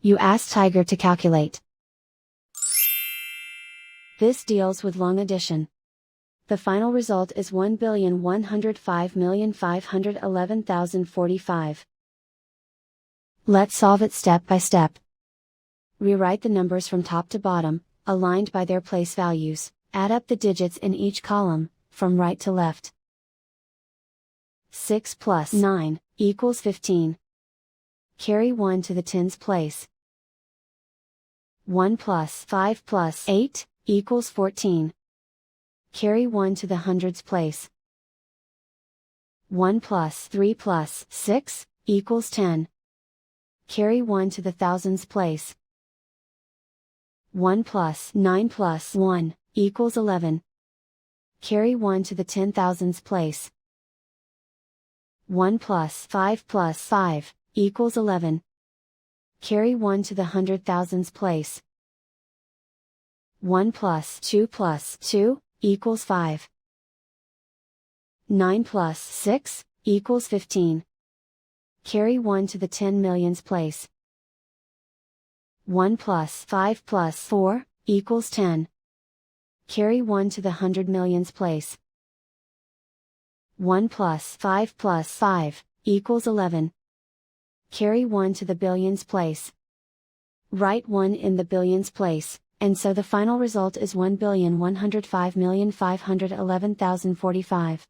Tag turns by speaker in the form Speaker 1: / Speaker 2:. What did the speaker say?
Speaker 1: You ask Tiger to calculate. This deals with long addition. The final result is 1,105,511,045. Let's solve it step by step. Rewrite the numbers from top to bottom, aligned by their place values. Add up the digits in each column, from right to left. 6 plus 9 equals 15. Carry 1 to the tens place. 1 plus 5 plus 8 equals 14. Carry 1 to the hundreds place. 1 plus 3 plus 6 equals 10. Carry 1 to the thousands place. 1 plus 9 plus 1 equals 11. Carry 1 to the 10,000s place. 1 plus 5 plus 5 equals 11. Carry 1 to the 100,000s place. 1 plus 2 plus 2 equals 5. 9 plus 6 equals 15. Carry 1 to the 10 millions place. 1 plus 5 plus 4 equals 10. Carry 1 to the 100 millions place. 1 plus 5 plus 5 equals 11. Carry 1 to the billions place. Write 1 in the billions place, and so the final result is 1,105,511,045.